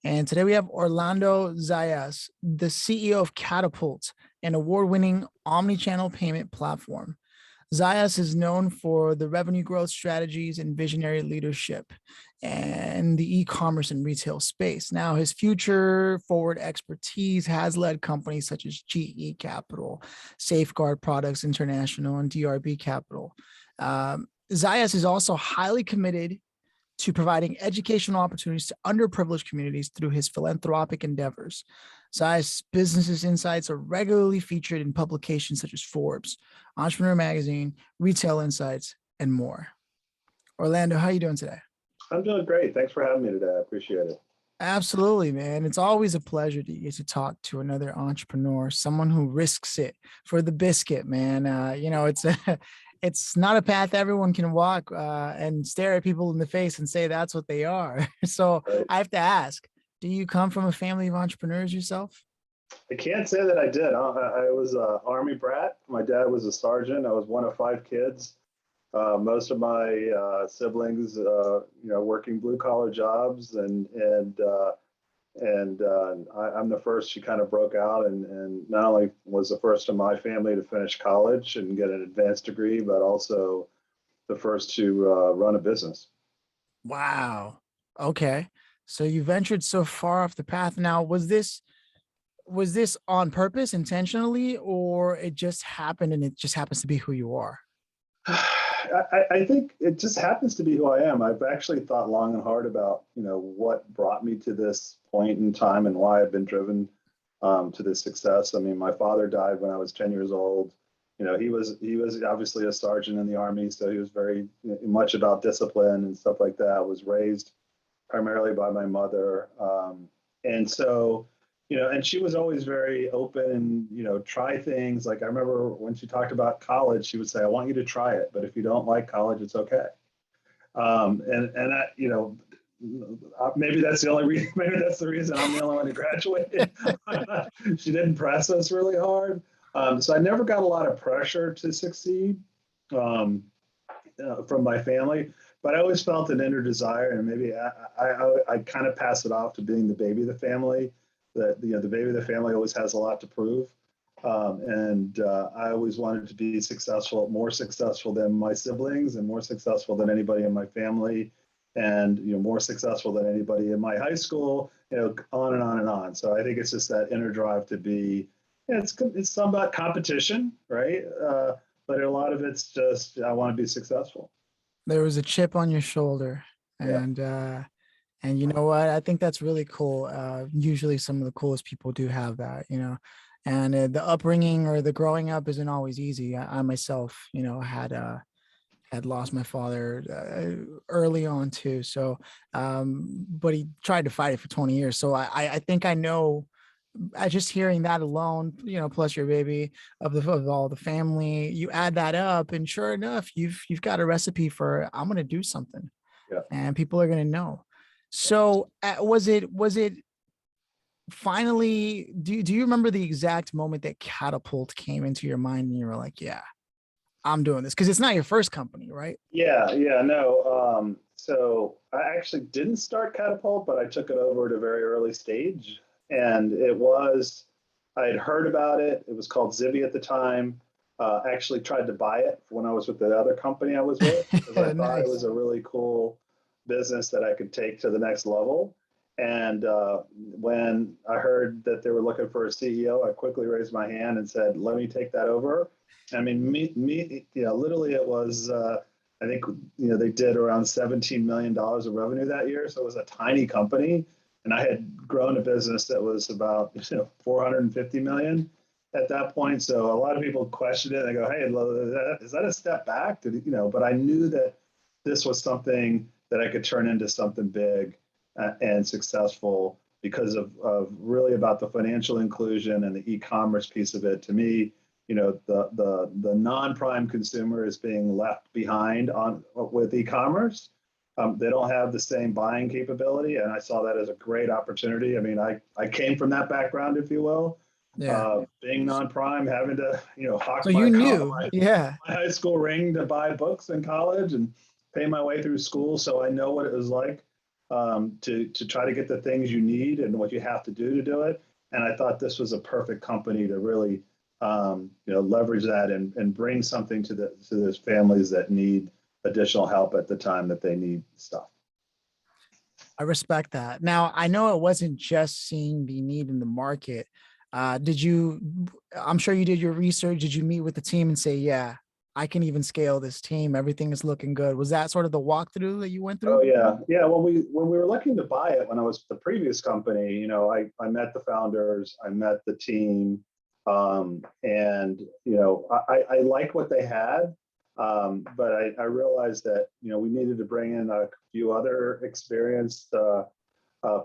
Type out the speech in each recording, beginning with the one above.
And today we have Orlando Zayas, the CEO of Katapult, an award-winning omni-channel payment platform. Zayas is known for the revenue growth strategies and visionary leadership and the e-commerce and retail space. Now, his future forward expertise has led companies such as GE Capital, Safeguard Products International, and DRB Capital. Zayas is also highly committed to providing educational opportunities to underprivileged communities through his philanthropic endeavors. Zayas' business insights are regularly featured in publications such as Forbes, Entrepreneur Magazine, Retail Insights, and more. Orlando, how are you doing today? I'm doing great. Thanks for having me today. I appreciate it. Absolutely, man. It's always a pleasure to get to talk to another entrepreneur, someone who risks it for the biscuit, man. It's not a path everyone can walk and stare at people in the face and say that's what they are. So Right. I have to ask, do you come from a family of entrepreneurs yourself? I can't say that I did. I was an Army brat. My dad was a sergeant. I was one of 5 kids. Most of my siblings, working blue collar jobs, and I'm the first who kind of broke out, and not only was the first in my family to finish college and get an advanced degree, but also the first to run a business. Wow. Okay. So you ventured so far off the path. Now, was this on purpose, intentionally, or it just happened and it just happens to be who you are? I think it just happens to be who I am. I've actually thought long and hard about, what brought me to this point in time and why I've been driven to this success. I mean, my father died when I was 10 years old. He was obviously a sergeant in the Army, so he was very much about discipline and stuff like that. I was raised primarily by my mother, and so. And she was always very open and, try things. Like I remember when she talked about college, she would say, I want you to try it, but if you don't like college, it's okay. And I, maybe that's the only reason, maybe that's the reason I'm the only one who graduated. She didn't press us really hard. So I never got a lot of pressure to succeed from my family, but I always felt an inner desire, and maybe I kind of pass it off to being the baby of the family. That the baby of the family always has a lot to prove, and I always wanted to be successful, more successful than my siblings, and more successful than anybody in my family, and more successful than anybody in my high school. On and on and on. So I think it's just that inner drive to be. It's somewhat competition, right? But a lot of it's just I want to be successful. There was a chip on your shoulder, and and you know what? I think that's really cool. Usually some of the coolest people do have that, and the upbringing or the growing up isn't always easy. I myself, had lost my father early on too. So, but he tried to fight it for 20 years. So I think I know, just hearing that alone, plus your baby of all the family, you add that up, and sure enough, you've got a recipe for I'm going to do something, and people are going to know. So was it finally, do you remember the exact moment that Katapult came into your mind and you were like, yeah, I'm doing this? Because it's not your first company, right? No. So I actually didn't start Katapult, but I took it over at a very early stage. And I had heard about it. It was called Zibby at the time. Actually tried to buy it when I was with the other company I was with, because I thought it was a really cool business that I could take to the next level. And when I heard that they were looking for a CEO, I quickly raised my hand and said, let me take that over. I mean, literally it was, I think, they did around $17 million of revenue that year. So it was a tiny company. And I had grown a business that was about 450 million at that point. So a lot of people questioned it. They go, hey, is that a step back? But I knew that this was something that I could turn into something big and successful because of really about the financial inclusion and the e-commerce piece of it. To me, the non-prime consumer is being left behind with e-commerce. They don't have the same buying capability, and I saw that as a great opportunity. I mean, I came from that background, if you will. Being non-prime, having to hawk my high school ring to buy books in college and pay my way through school, so I know what it was like to try to get the things you need and what you have to do it. And I thought this was a perfect company to really leverage that and bring something to those families that need additional help at the time that they need stuff. I respect that. Now, I know it wasn't just seeing the need in the market. I'm sure you did your research. Did you meet with the team and say, yeah, I can even scale this team. Everything is looking good. Was that sort of the walkthrough that you went through? Oh yeah. Yeah. When we were looking to buy it, when I was the previous company, I met the founders, I met the team. And I like what they had. But I realized that, we needed to bring in a few other experienced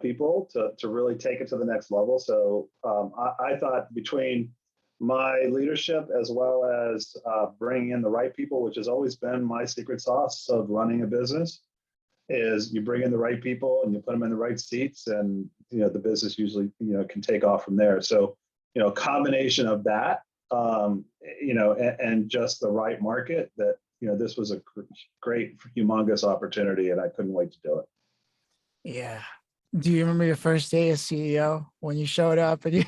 people to really take it to the next level. So I thought between my leadership as well as bringing in the right people, which has always been my secret sauce of running a business, is you bring in the right people and you put them in the right seats, and the business usually can take off from there. So a combination of that, and just the right market, that this was a great, humongous opportunity, and I couldn't wait to do it. Yeah. Do you remember your first day as CEO when you showed up and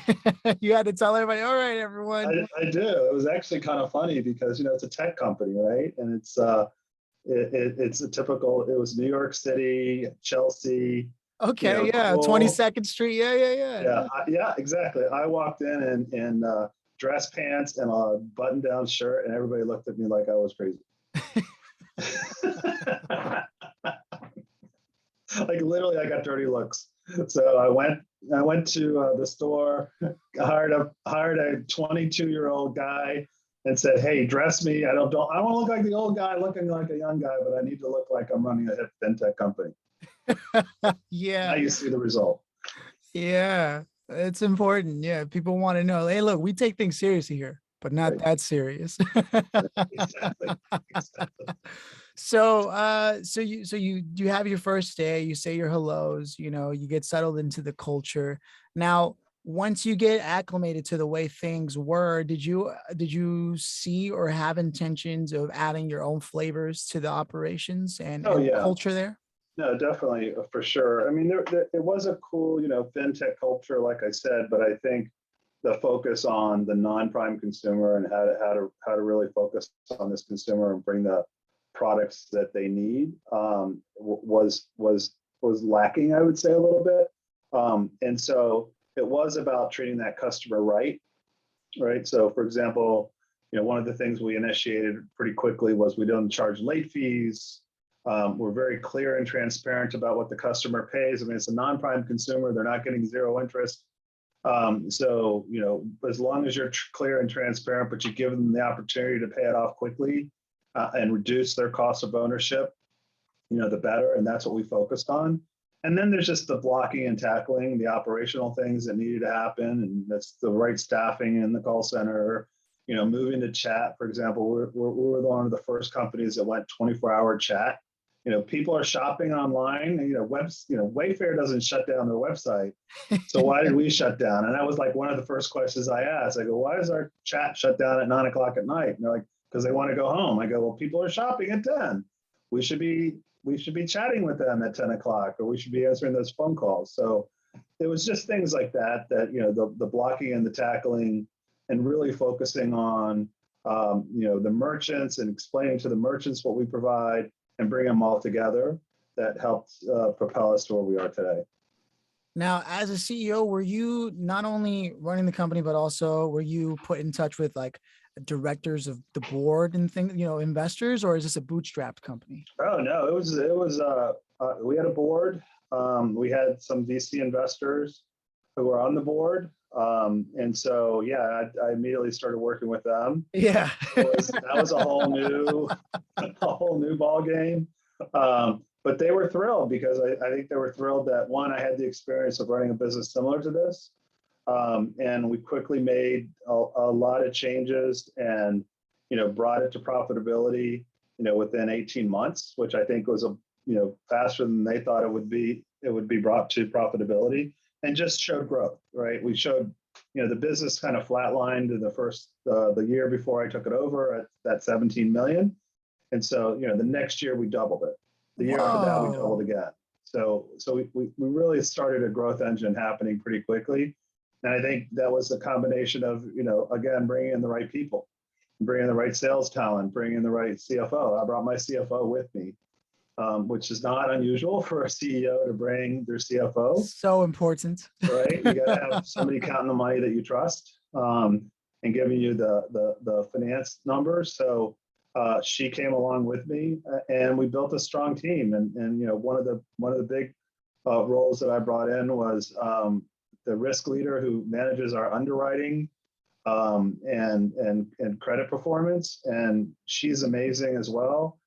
you had to tell everybody, all right, everyone? I do. It was actually kind of funny because, it's a tech company, right? And it's a typical, it was New York City, Chelsea. Okay. Yeah. Cool. 22nd Street. Yeah. Yeah, exactly. I walked in dress pants and a button-down shirt, and everybody looked at me like I was crazy. Like literally, I got dirty looks. So I went to the store, hired a 22-year-old guy, and said, "Hey, dress me. I don't want to look like the old guy looking like a young guy, but I need to look like I'm running a hip fintech company." Yeah. Now you see the result. Yeah, it's important. Yeah, people want to know, hey, look, we take things seriously here, but not that serious. Exactly. So you have your first day, you say your hellos, you get settled into the culture. Now, once you get acclimated to the way things were, did you see or have intentions of adding your own flavors to the operations and culture there? No, definitely, for sure. I mean, it was a cool, fintech culture, like I said, but I think the focus on the non-prime consumer and how to really focus on this consumer and bring the products that they need was lacking, I would say, a little bit. And so it was about treating that customer right. So, for example, one of the things we initiated pretty quickly was we don't charge late fees. We're very clear and transparent about what the customer pays. I mean, it's a non-prime consumer; they're not getting zero interest. So, as long as you're clear and transparent, but you give them the opportunity to pay it off quickly and reduce their cost of ownership, the better. And that's what we focused on. And then there's just the blocking and tackling, the operational things that needed to happen. And that's the right staffing in the call center, moving to chat. For example, we were one of the first companies that went 24-hour chat. People are shopping online. Wayfair doesn't shut down their website. So why did we shut down? And that was like one of the first questions I asked. I go, why is our chat shut down at 9:00 at night? And they're like, because they want to go home. I go, well, people are shopping at 10. We should be chatting with them at 10:00, or we should be answering those phone calls. So it was just things like that, the blocking and the tackling, and really focusing on, the merchants and explaining to the merchants what we provide and bring them all together, that helped propel us to where we are today. Now, as a CEO, were you not only running the company, but also were you put in touch with like directors of the board and things, investors, or is this a bootstrapped company? Oh no, it was we had a board. We had some VC investors who were on the board. And so, yeah, I immediately started working with them. Yeah. That was a whole new ball game. But they were thrilled because I think they were thrilled that, one, I had the experience of running a business similar to this. And we quickly made a lot of changes and, brought it to profitability, within 18 months, which I think was faster than they thought it would be brought to profitability, and just showed growth, right? We showed, the business kind of flatlined in the year before I took it over at that 17 million. And so, the next year we doubled it. The year after that, we doubled again. We really started a growth engine happening pretty quickly. And I think that was a combination of, again, bringing in the right people, bringing in the right sales talent, bringing in the right CFO. I brought my CFO with me, which is not unusual for a CEO to bring their CFO. So important. Right? You got to have somebody counting the money that you trust, and giving you the finance numbers. So she came along with me, and we built a strong team. And one of the big roles that I brought in was the risk leader who manages our underwriting and credit performance. And she's amazing as well.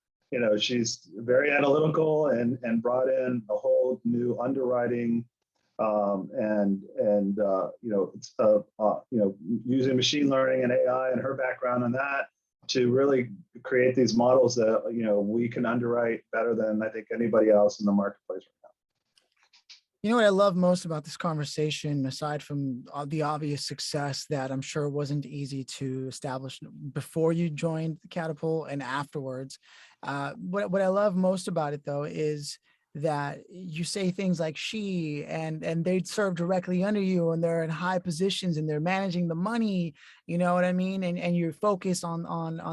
She's very analytical and brought in a whole new underwriting using machine learning and AI and her background on that to really create these models that we can underwrite better than I think anybody else in the marketplace right now. You know what I love most about this conversation, aside from the obvious success that I'm sure wasn't easy to establish before you joined Katapult and afterwards, what I love most about it though is that you say things like she and they serve directly under you and they're in high positions and they're managing the money, you know what I mean? And you're focused on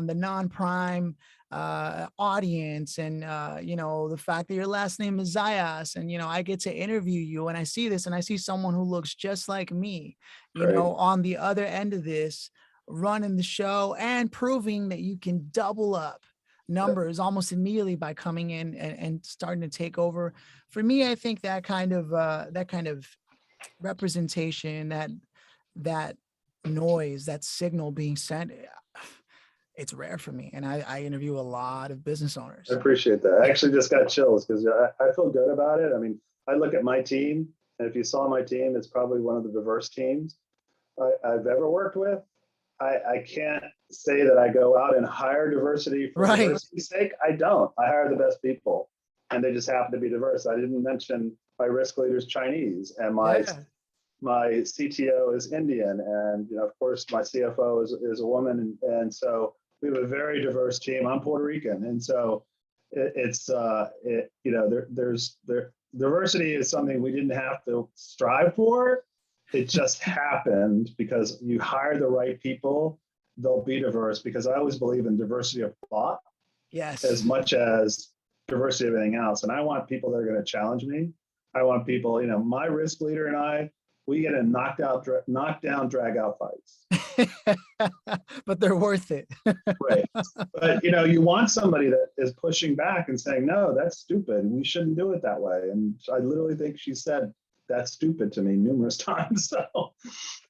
the non-prime audience and the fact that your last name is Zayas and I get to interview you and I see this and I see someone who looks just like me, on the other end of this, running the show and proving that you can double up numbers almost immediately by coming in and starting to take over. For me, I think that kind of representation, that noise, that signal being sent, it's rare for me. And I interview a lot of business owners. I appreciate that. I actually just got chills because I feel good about it. I mean, I look at my team, and if you saw my team, it's probably one of the diverse teams I've ever worked with. I can't say that I go out and hire diversity for diversity's sake. I don't. I hire the best people, and they just happen to be diverse. I didn't mention my risk leader's Chinese, and my CTO is Indian, and of course my CFO is a woman, and so we have a very diverse team. I'm Puerto Rican, and so diversity is something we didn't have to strive for. It just happened because you hire the right people, they'll be diverse, because I always believe in diversity of thought as much as diversity of anything else. And I want people that are going to challenge me. I want people, my risk leader and I, we get in knockdown, drag out fights. But they're worth it. Right. But, you want somebody that is pushing back and saying, no, that's stupid. We shouldn't do it that way. And I literally think she said, that's stupid to me numerous times. So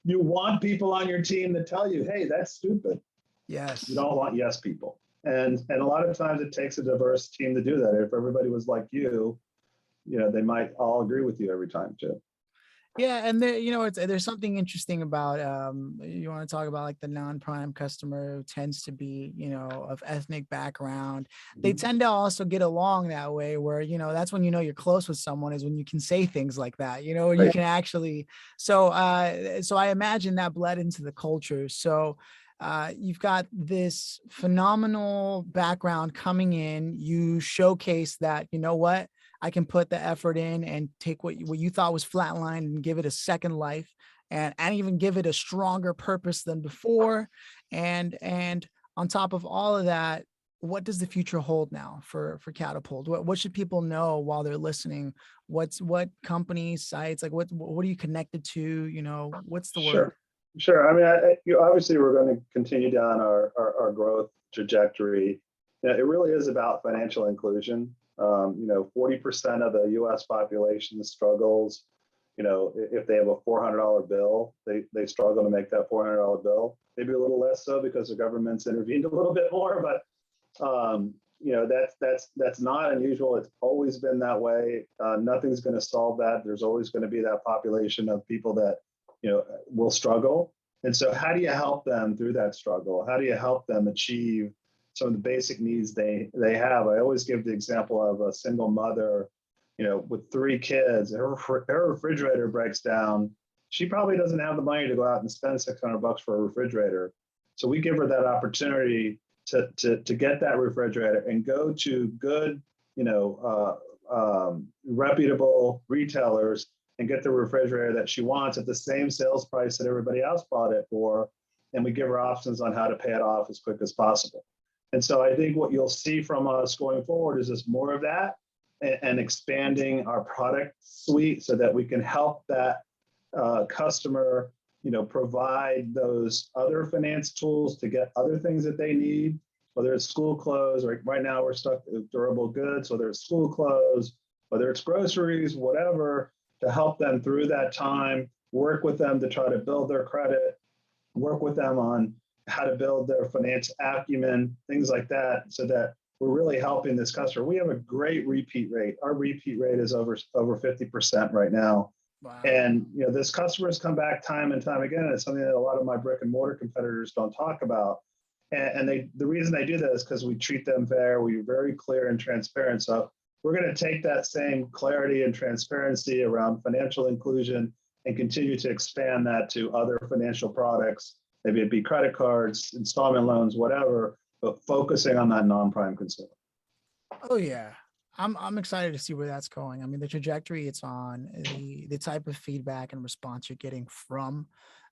you want people on your team that tell you, hey, that's stupid. Yes. You don't want yes people. And a lot of times it takes a diverse team to do that. If everybody was like you, they might all agree with you every time too. Yeah, and there, there's something interesting about you want to talk about like the non-prime customer who tends to be, of ethnic background. They tend to also get along that way where, that's when you're close with someone is when you can say things like that, and you can actually. So I imagine that bled into the culture. So you've got this phenomenal background coming in. You showcase that, what? I can put the effort in and take what you thought was flatlined and give it a second life and even give it a stronger purpose than before. And on top of all of that, what does the future hold now for Katapult? What should people know while they're listening? What companies, sites, like what are you connected to? What's the word? Sure. I mean, obviously we're going to continue down our growth trajectory. It really is about financial inclusion. 40% of the U.S. population struggles. If they have a $400 bill, they struggle to make that $400 bill. Maybe a little less so because the government's intervened a little bit more, but that's not unusual. It's always been that way. Nothing's going to solve that. There's always going to be that population of people that will struggle. And so, how do you help them through that struggle? How do you help them achieve some of the basic needs they have? I always give the example of a single mother, with 3 kids. Her refrigerator breaks down. She probably doesn't have the money to go out and spend $600 for a refrigerator. So we give her that opportunity to get that refrigerator and go to good, reputable retailers and get the refrigerator that she wants at the same sales price that everybody else bought it for. And we give her options on how to pay it off as quick as possible. And so I think what you'll see from us going forward is just more of that and expanding our product suite so that we can help that customer, provide those other finance tools to get other things that they need, whether it's school clothes, or right now we're stuck with durable goods, whether it's school clothes, whether it's groceries, whatever, to help them through that time, work with them to try to build their credit, work with them on how to build their finance acumen, things like that, so that we're really helping this customer. We have a great repeat rate. Our repeat rate is over 50% right now. Wow. And this customers come back time and time again. And it's something that a lot of my brick and mortar competitors don't talk about. And the reason they do that is because we treat them fair. We're very clear and transparent. So we're going to take that same clarity and transparency around financial inclusion and continue to expand that to other financial products, maybe it be credit cards, installment loans, whatever, but focusing on that non-prime consumer. Oh yeah. I'm excited to see where that's going. I mean, the trajectory it's on, the type of feedback and response you're getting from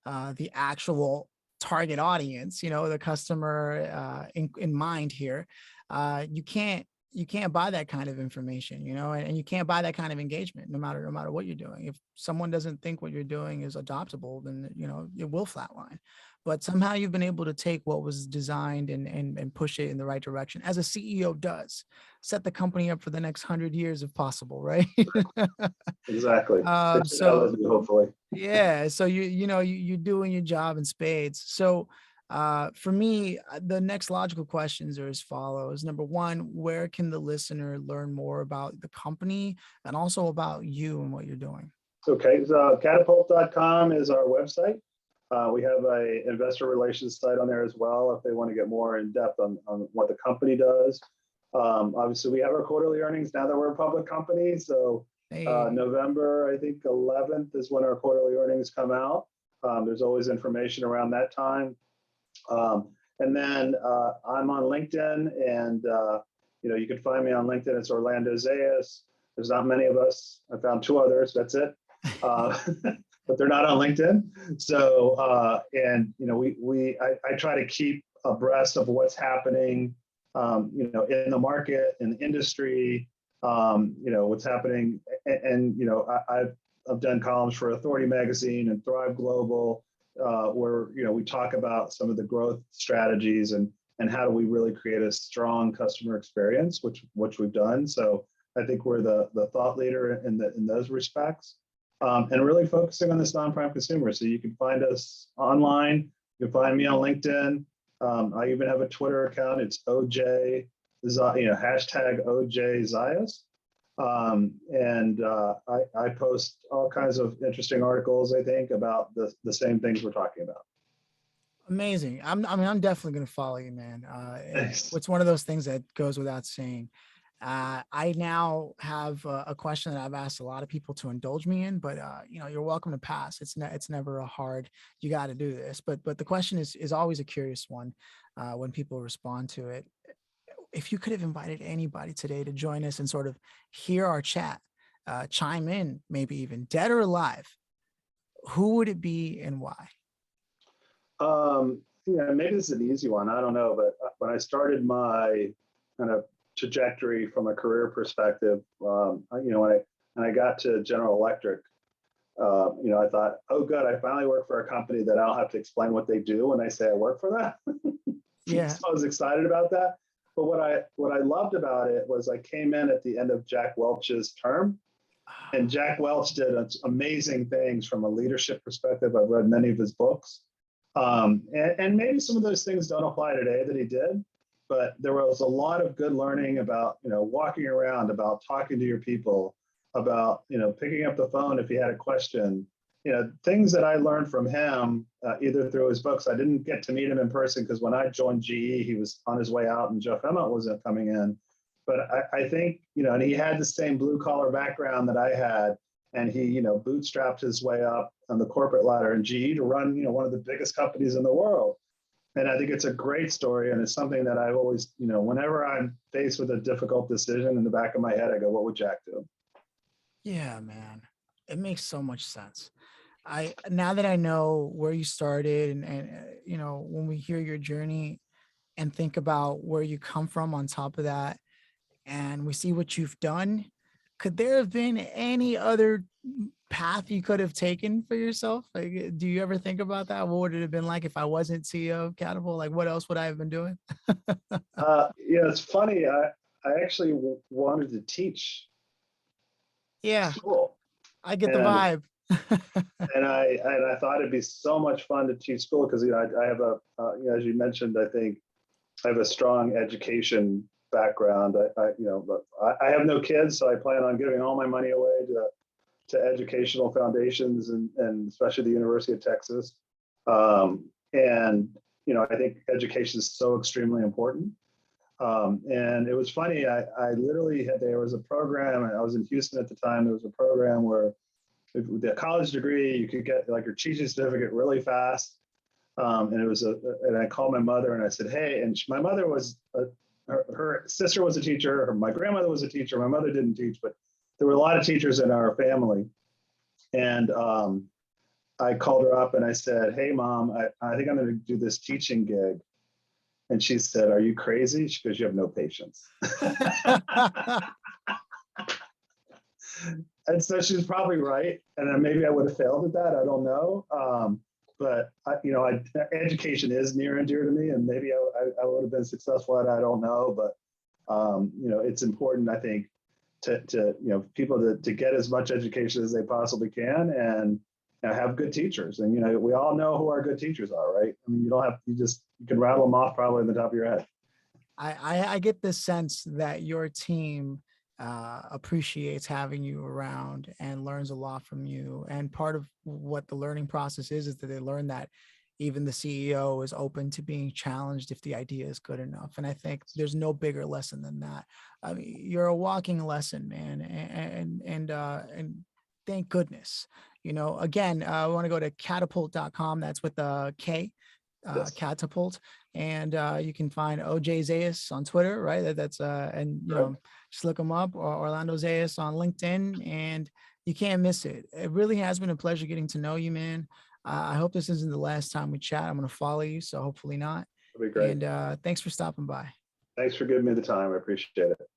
the actual target audience, the customer in mind here. You can't buy that kind of information, and you can't buy that kind of engagement no matter what you're doing. If someone doesn't think what you're doing is adoptable, then it will flatline. But somehow you've been able to take what was designed and push it in the right direction, as a CEO does, set the company up for the next 100 years if possible, right? Exactly. So hopefully. yeah, so you're doing your job in spades. So for me, the next logical questions are as follows. Number one, where can the listener learn more about the company and also about you and what you're doing? Okay, so Katapult.com is our website. We have a investor relations site on there as well if they want to get more in depth on what the company does. Obviously, we have our quarterly earnings now that we're a public company. So November, I think 11th is when our quarterly earnings come out. There's always information around that time. And then I'm on LinkedIn, and you can find me on LinkedIn. It's Orlando Zayas. There's not many of us. I found 2 others. That's it. But they're not on LinkedIn. So I try to keep abreast of what's happening, in the market, in the industry, what's happening, and I've done columns for Authority Magazine and Thrive Global, where we talk about some of the growth strategies and how do we really create a strong customer experience, which we've done. So I think we're the thought leader in those respects, and really focusing on this non-prime consumer. So you can find us online. You can find me on LinkedIn. I even have a Twitter account. It's OJ, hashtag OJ Zayas. I post all kinds of interesting articles, I think, about the same things we're talking about. Amazing. I'm definitely going to follow you, man. Thanks. It's one of those things that goes without saying. I now have a question that I've asked a lot of people to indulge me in, but you're welcome to pass. It's never a hard, you got to do this. But the question is always a curious one when people respond to it. If you could have invited anybody today to join us and sort of hear our chat, chime in, maybe even dead or alive, who would it be and why? Maybe this is an easy one. I don't know, but when I started my kind of trajectory from a career perspective, when I got to General Electric, I thought, oh, good, I finally work for a company that I don't have to explain what they do when I say I work for them. Yeah. So I was excited about that. But what I loved about it was I came in at the end of Jack Welch's term, and Jack Welch did amazing things from a leadership perspective. I've read many of his books, and maybe some of those things don't apply today that he did, but there was a lot of good learning about walking around, about talking to your people, about picking up the phone if you had a question. Things that I learned from him, either through his books. I didn't get to meet him in person because when I joined GE, he was on his way out and Jeff Emmett wasn't coming in. But I think, and he had the same blue collar background that I had, and he, bootstrapped his way up on the corporate ladder in GE to run, one of the biggest companies in the world. And I think it's a great story. And it's something that I've always, whenever I'm faced with a difficult decision in the back of my head, I go, what would Jack do? Yeah, man. It makes so much sense. Now that I know where you started and when we hear your journey and think about where you come from on top of that, and we see what you've done, could there have been any other path you could have taken for yourself? Like, do you ever think about that? What would it have been like if I wasn't CEO of Catapult? Like, what else would I have been doing? It's funny. I actually wanted to teach Yeah, school, I get the and vibe. I thought it'd be so much fun to teach school because I have as you mentioned, I think I have a strong education background. I have no kids, so I plan on giving all my money away to educational foundations and especially the University of Texas. And I think education is so extremely important. And it was funny. I literally there was a program. I was in Houston at the time. There was a program where with a college degree, you could get like your teaching certificate really fast. And it was and I called my mother and I said, hey, and my mother was, her sister was a teacher. My grandmother was a teacher. My mother didn't teach, but there were a lot of teachers in our family. And I called her up and I said, hey, Mom, I think I'm going to do this teaching gig. And she said, are you crazy? She goes, you have no patience. And so she's probably right. And then maybe I would have failed at that. I don't know. But education is near and dear to me, and maybe I would have been successful at it. I don't know, but it's important, I think, to people to get as much education as they possibly can, and have good teachers. And we all know who our good teachers are, right? I mean, you can rattle them off probably on the top of your head. I get the sense that your team appreciates having you around and learns a lot from you. And part of what the learning process is that they learn that even the CEO is open to being challenged if the idea is good enough. And I think there's no bigger lesson than that. I mean, you're a walking lesson, man. And thank goodness. Again, I want to go to catapult.com. That's with a K. Yes. Katapult, and you can find OJ Zayas on Twitter, right? That's just look him up, or Orlando Zayas on LinkedIn, and you can't miss it. It really has been a pleasure getting to know you, man. I hope this isn't the last time we chat. I'm going to follow you, so hopefully not. That'd be great. And thanks for stopping by. Thanks for giving me the time. I appreciate it.